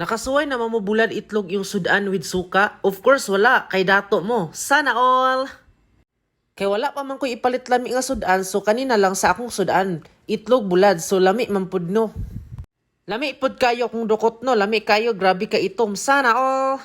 Nakasuway na mamubulad itlog yung sudan with suka? Of course wala, kay dato mo. Sana all! Kay wala pa man ko ipalit lami nga sudan, so kanina lang sa akong sudan. Itlog bulad, so lami man pud no. Lami pud kayo kung dukot no, lami kayo, grabe ka itom. Sana all!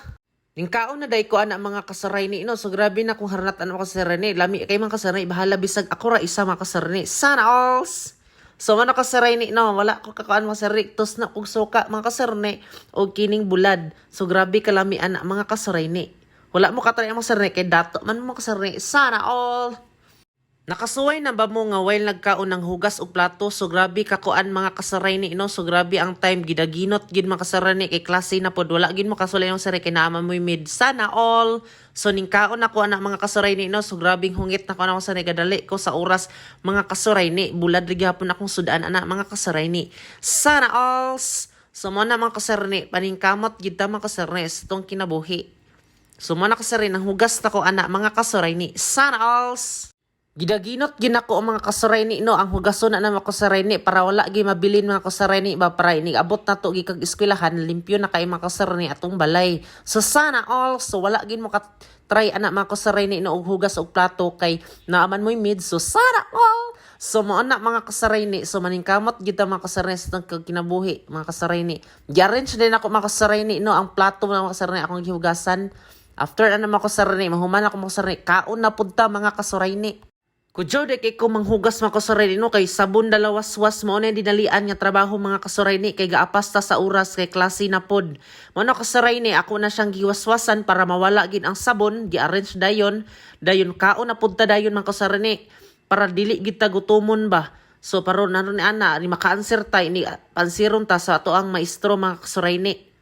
Ningkaon na day ko ana mga kasaray ni no, so grabe na kung haranatan ako kasaray ni. Lami kay mga kasaray, bahala bisag ako ra isa mga kasaray ni. Sana alls! So ano kasaray ni no, wala ko kakaan mga saray, tos na kong suka mga kasaray ni, o kining bulad. So grabe kalami ana mga kasaray ni. Wala mo katry ang mga saray kay dato man mo kasaray ni. Sana all! Nakasuway na ba mo nga while nagkaon ng hugas o plato, so grabe kakuan mga kasaray ni no, so grabe ang time gidaginot gid mga kasaray ni kay klase na pod, wala gid mo kasulay yung saray kay naama mo mid. Sana all! So ningkaon ako anak mga kasaray ni no, so grabing hungit na ko na ko sa gadali ko sa oras mga kasaray ni, bulad rig hapon akong sudan anak mga kasaray ni. Sana alls! So mo na mga kasaray ni, paningkamot gid ta mga kasaray sa tong kinabuhi. So mo na kasaray nang hugas na ko anak mga kasaray ni. Sana alls! Gidaginot ginako ang mga kasaray ni no, ang hugason na mga kasaray ni para wala gi mabilin mga kasaray ni ba, para ini abot na to gikag eskwelahan, limpyo na kay mga kasaray ni atong balay. So sana all, so wala gin mo ka try anak mga kasaray ni no og hugas og plato kay naaman mo'y mid. So sana all, so mo anak mga kasaray ni, so maningkamot gid ta mga kasaray sa tong kinabuhi mga kasaray ni. Gi-arrange din ako mga kasaray ni no, ang plato mga kasaray ni akong gihugasan. After ano mga kasaray ni, mahuman ako mga kasaray ni, kaon na pud ta mga kasaray ni. Kudyo de kay ko manghugas mga kasaray ni no, kay sabon dalawaswas mo na dinalian nga trabaho mga kasaray ni, kay gaapas ta sa oras kay klase na pod. Mano kasaray ni, ako na siyang giwaswasan para mawala gid ang sabon, gi-arrange dayon kaon na pud ta dayon mga kasaray ni, para dili gid ta gutomon ba. So paron naron ni ana ni maka-answer ta ni pansiron ta sa ato ang maestro mga kasaray ni.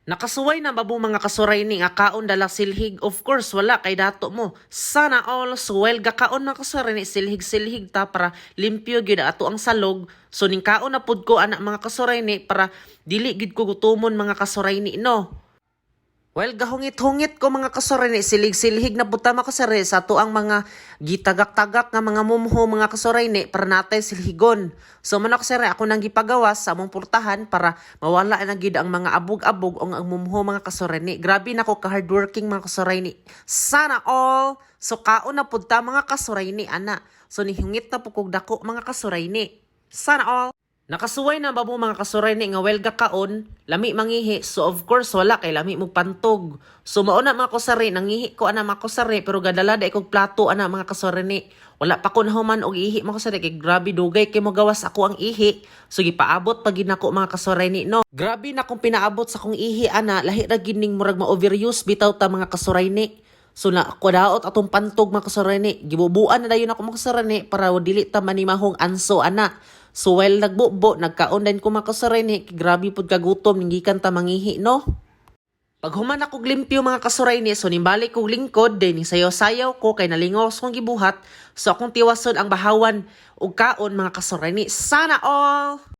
Nakasuway na ba mga kasuray ni nga kaon dala silhig? Of course wala, kay dato mo. Sana all, so well gakaon na kasuray ni, silhig ta para limpyo gid ato ang salog. So ning kaon na pud ko anak mga kasuray ni para dili gid ko gutomon mga kasuray ni no. Well, gahungit-hungit ko mga kasaray ni, silhig na puta mga kasaray sa ato ang mga gitagak-tagak nga mga mumho mga kasaray ni para natay silhigon. So man kasaray ako nang gipagawas sa among purtahan para mawala na gid ang mga abog-abog o ang mumho mga kasaray ni. Grabe na ko ka hardworking mga kasaray ni. Sana all, so kaon na pud ta mga kasaray ni ana. So nihungit na pukog dako mga kasaray ni. Sana all. Nakasuway na ba mo mga kasuray ni nga welga kaon, lami mangihi, so of course wala kay lami mo pantog. So mauna mga kusari, nangihi ko ana mga kusari, pero gadala da ikog plato ana mga kasuray ni. Wala pa ko nahuman og ihi mga kusari, kay grabe dugay kay mo gawas ako ang ihi. So gipaabot pa gid nako mga kasuray ni no. Grabe na kung pinaabot sa kong ihi ana, lahi ra gid ning murag ma-overuse bitaw ta mga kasuray ni. So na kudaot atong pantog mga kasuray ni, gibubuan na dayon ako mga kasuray ni para dili ta manimahong anso ana. So while nagbubo, nagkaon din ko makasaray ni, grabe pud kagutom, ninggikan ta mangihi no. Pag human ako glimpyo mga kasuray ni, so nimbalik kong lingkod, din sayaw-sayaw ko kay nalingos kong gibuhat, so akong tiwason ang bahawan ug kaon mga kasuray ni. Sana all!